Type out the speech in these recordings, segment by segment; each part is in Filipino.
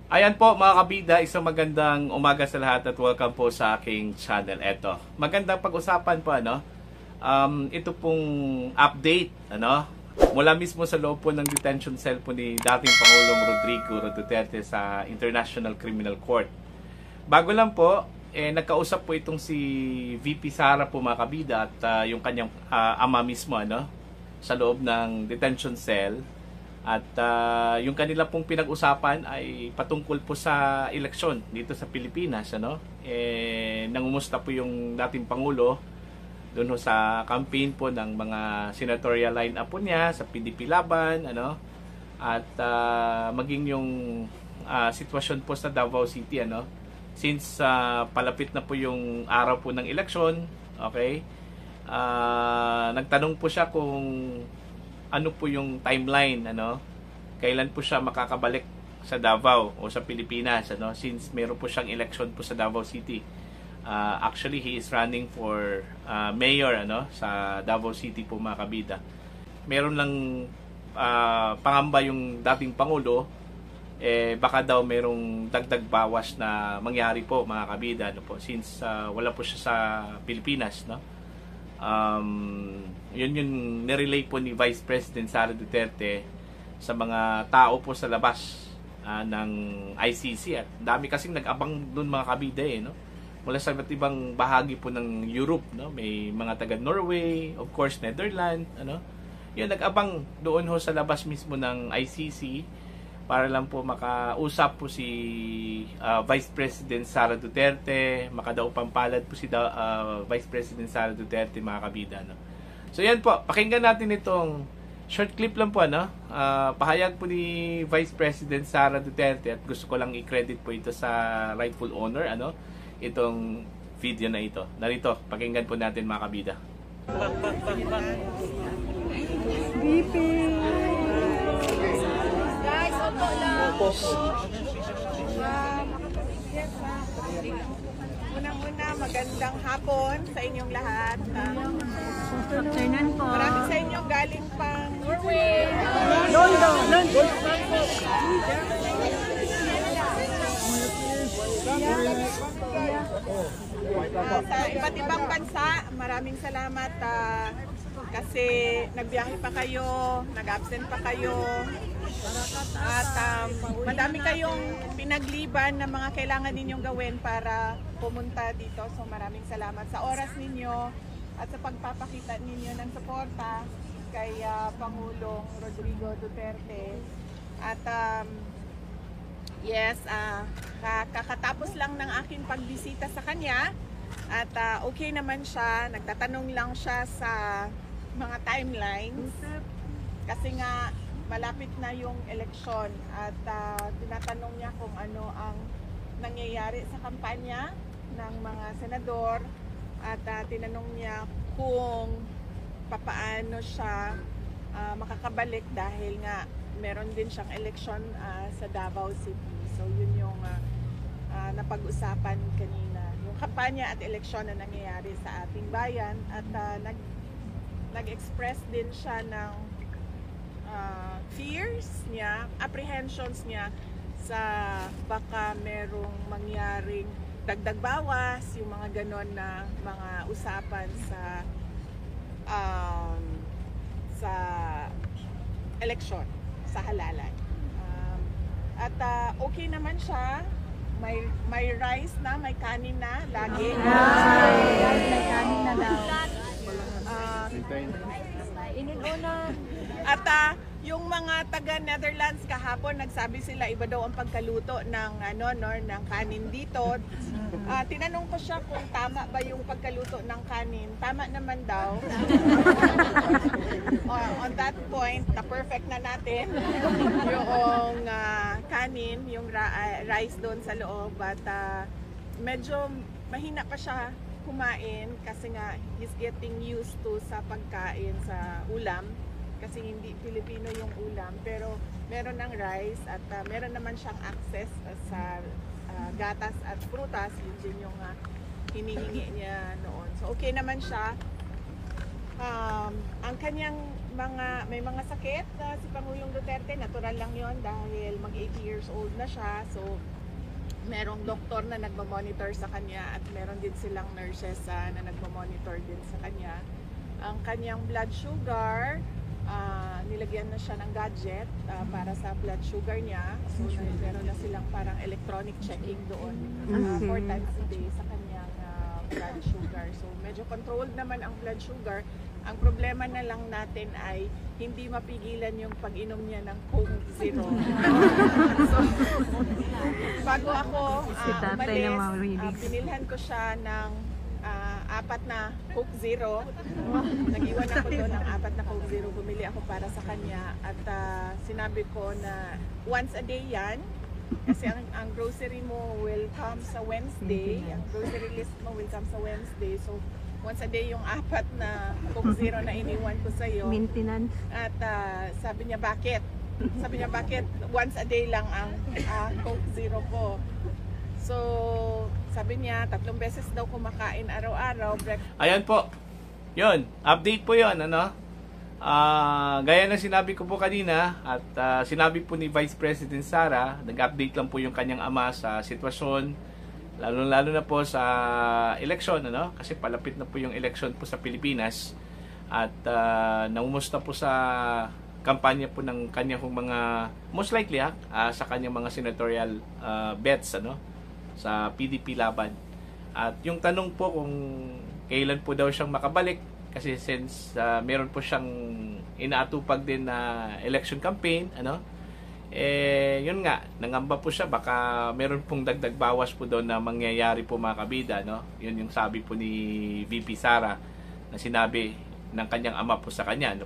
Ayan po mga kabida, isang magandang umaga sa lahat at welcome po sa aking channel. Eto, magandang pag-usapan po ito pong update mula mismo sa loob po ng detention cell po ni dating Pangulong Rodrigo Duterte sa International Criminal Court. Bago lang po, nagkausap po itong si VP Sara po mga kabida at yung kanyang ama mismo sa loob ng detention cell. At yung kanila pong pinag-usapan ay patungkol po sa eleksyon dito sa Pilipinas. Nangumusta po yung dating Pangulo doon sa campaign po ng mga senatorial line-up po niya sa PDP Laban. At maging yung sitwasyon po sa Davao City. Since palapit na po yung araw po ng eleksyon, okay, nagtanong po siya kung ano po yung timeline, kailan po siya makakabalik sa Davao o sa Pilipinas, since meron po siyang election po sa Davao City. Actually, he is running for mayor sa Davao City po mga kabida. Meron lang pangamba yung dating Pangulo, baka daw merong dagdag bawas na mangyari po mga kabida, since wala po siya sa Pilipinas, yun yung nirelay po ni Vice President Sara Duterte sa mga tao po sa labas ng ICC. At dami kasing nag-abang doon mga kabida mula sa iba't ibang bahagi po ng Europe, may mga taga Norway, of course Netherlands, yun nag-abang doon ho sa labas mismo ng ICC para lang po makausap po si Vice President Sara Duterte, makadaw pampalad po si Vice President Sara Duterte mga kabida. So yan po, pakinggan natin itong short clip lang po. Pahayag po ni Vice President Sara Duterte at gusto ko lang i-credit po ito sa rightful owner, itong video na ito. Narito, pakinggan po natin mga kabida. BP! Unang-una, magandang hapon sa inyong lahat. Marami sa inyo galing pang Norway, London. Sa iba't ibang bansa, maraming salamat kasi nagbiyahe pa kayo, nag-absent pa kayo. At madami kayong pinagliban na mga kailangan ninyong gawin para pumunta dito. So maraming salamat sa oras ninyo at sa pagpapakita ninyo ng suporta kay Pangulong Rodrigo Duterte. At yes, kakatapos lang ng aking pagbisita sa kanya at okay naman siya. Nagtatanong lang siya sa mga timelines kasi nga malapit na yung eleksyon at tinatanong niya kung ano ang nangyayari sa kampanya ng mga senador at tinanong niya kung papaano siya makakabalik dahil nga meron din siyang eleksyon sa Davao City. So yun yung napag-usapan kanina, yung kampanya at eleksyon na nangyayari sa ating bayan at nag-express din siya ng fears niya, apprehensions niya sa baka merong mangyaring dagdag bawas, yung mga ganon na mga usapan sa eleksyon, sa halalan. At okay naman siya, may rice na, may kanin na, lagi. May kanin na daw. At yung mga taga Netherlands kahapon nagsabi sila iba daw ang pagkaluto ng ng kanin dito. Tinanong ko siya kung tama ba yung pagkaluto ng kanin. Tama naman daw. On that point, na perfect na natin yung kanin, yung rice doon sa loob at medyo mahina pa siya kumain kasi nga he's getting used to sa pagkain sa ulam kasi hindi Pilipino yung ulam pero meron ng rice at meron naman siyang access sa gatas at prutas, yun din yung hinihingi niya noon. So okay naman siya. Ang kanyang mga sakit si Pangulong Duterte, natural lang 'yon dahil mag 80 years old na siya. So merong doktor na nagmo-monitor sa kanya at meron din silang nurses na nagmo-monitor din sa kanya. Ang kanyang blood sugar, nilagyan na siya ng gadget para sa blood sugar niya. So meron na silang parang electronic checking doon 4 times a day sa kanyang blood sugar. So medyo controlled naman ang blood sugar. Ang problema na lang natin ay hindi mapigilan yung pag-inom niya ng Coke Zero. So, bago ako umalis, binilhan ko siya ng 4 na Coke Zero. Nag-iwan ako doon ng 4 na Coke Zero. Bumili ako para sa kanya at sinabi ko na once a day yan. Kasi ang grocery mo will come sa Wednesday. Ang grocery list mo will come sa Wednesday. So, once a day yung 4 na Coke Zero na iniwan ko sa iyo. Maintenance. At sabi niya, bakit? Sabi niya, bakit? Once a day lang ang Coke Zero ko. So, sabi niya, 3 beses daw kumakain araw-araw. Ayan po. Yun. Update po yun. Gaya ng sinabi ko po kanina at sinabi po ni Vice President Sara, nag-update lang po yung kanyang ama sa sitwasyon, lalo na po sa eleksyon, kasi palapit na po yung eleksyon po sa Pilipinas at naumusta po sa kampanya po ng kanyang mga, most likely sa kanyang mga senatorial bets sa PDP laban. At yung tanong po kung kailan po daw siyang makabalik, kasi since meron po siyang inaatupag din na election campaign, yun nga, nangamba po siya, baka meron pong dagdag bawas po doon na mangyayari po mga kabida, Yun yung sabi po ni VP Sara na sinabi ng kanyang ama po sa kanya,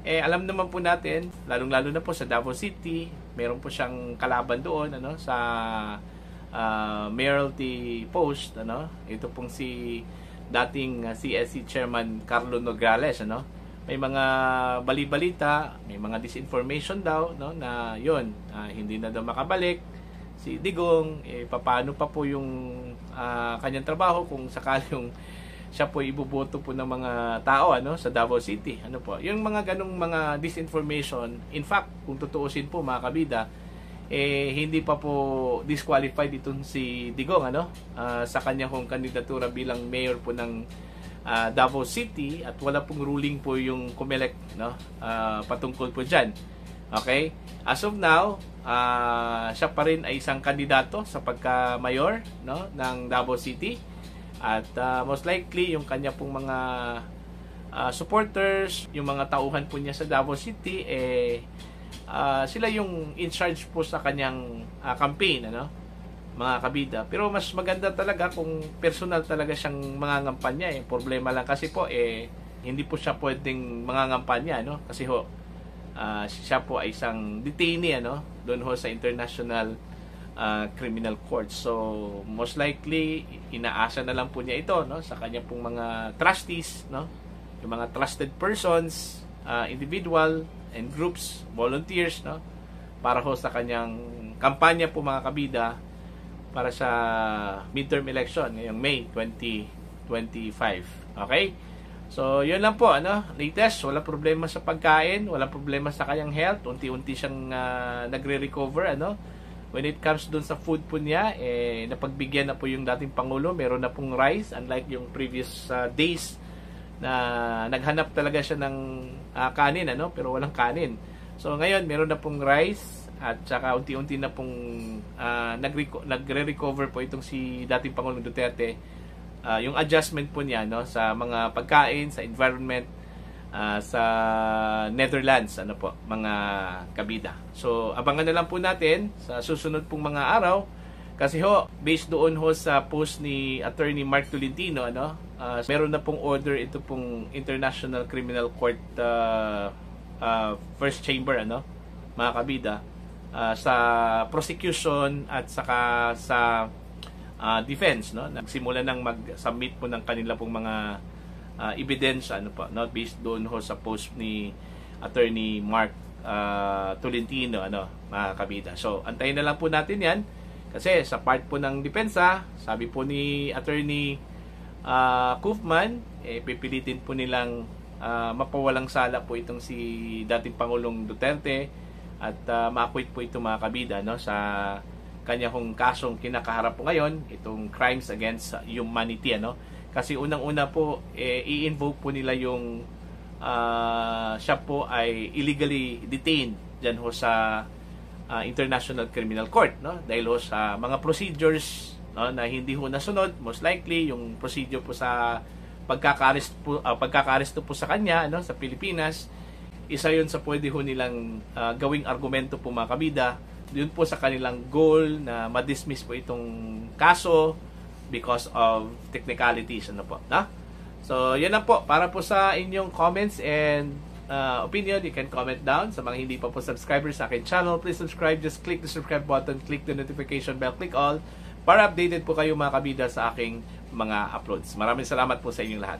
alam naman po natin, lalong-lalo na po sa Davao City, meron po siyang kalaban doon, sa Mayoralty Post, ito pong si dating CSC Chairman Carlo Nograles, may mga bali-balita, may mga disinformation daw, na yun, hindi na daw makabalik si Digong, paano pa po yung kanyang trabaho kung sakaling siya po ibuboto po ng mga tao sa Davao City, po. Yung mga ganong mga disinformation, in fact, kung tutuusin po mga kabida, hindi pa po disqualified itong si Digong sa kanya kong kandidatura bilang mayor po ng Davao City at wala pong ruling po yung COMELEC patungkol po dyan. Okay? As of now, siya pa rin ay isang kandidato sa pagka-mayor ng Davao City at most likely yung kanya pong mga supporters, yung mga tauhan po niya sa Davao City sila yung in charge po sa kanyang campaign, mga kabida. Pero mas maganda talaga kung personal talaga siyang mangangampanya. Problema lang kasi po hindi po siya pwedeng mangangampanya, kasi siya po ay isang detainee doon sa International Criminal Court. So most likely inaasa na lang po niya ito sa kanya pong mga trustees, yung mga trusted persons, individual and groups, volunteers, para sa kanyang kampanya po mga kabida para sa midterm election ngayong May 2025. Okay? So, yun lang po, latest, wala problema sa pagkain, wala problema sa kanyang health, unti-unti siyang nagre-recover, When it comes dun sa food po niya, napagbigyan na po yung dating Pangulo, meron na pong rice, unlike yung previous days na naghanap talaga siya ng kanin, pero walang kanin. So ngayon meron na pong rice at saka unti-unti na pong nagre-recover po itong si dating Pangulong Duterte, yung adjustment po niya sa mga pagkain, sa environment, sa Netherlands, mga kabida. So abangan na lang po natin sa susunod pong mga araw. Kasi based doon sa post ni Attorney Mark Tolentino, meron na pong order ito pong International Criminal Court First Chamber, mga kabida, sa prosecution at saka sa defense, nagsimula nang mag-submit po ng kanila pong mga ebidensya, based doon sa post ni Attorney Mark Tolentino, mga kabida. So antayin na lang po natin yan. Kasi sa part po ng depensa, sabi po ni Attorney Kaufman, pipilitin po nilang mapawalang sala po itong si dating Pangulong Duterte at ma-acquit po itong mga kabida, no, sa kanya kong kasong kinakaharap po ngayon, itong crimes against humanity, ano. Kasi unang-una po i-invoke po nila yung siya po ay illegally detained diyan ho sa International Criminal Court, no, dahil ho sa mga procedures, no, na hindi ho nasunod. Most likely yung procedure po sa pagkakaresto po sa kanya, no, sa Pilipinas, isa yun sa pwede ho nilang gawing argumento po mga kabida, yun po sa kanilang goal na ma-dismiss po itong kaso because of technicalities, ano po, na? So, yan lang po. Para po sa inyong comments and opinion, you can comment down. Sa mga hindi pa po subscribers sa akin channel, please subscribe. Just click the subscribe button, click the notification bell, click all para updated po kayo mga kabida sa aking mga uploads. Maraming salamat po sa inyong lahat.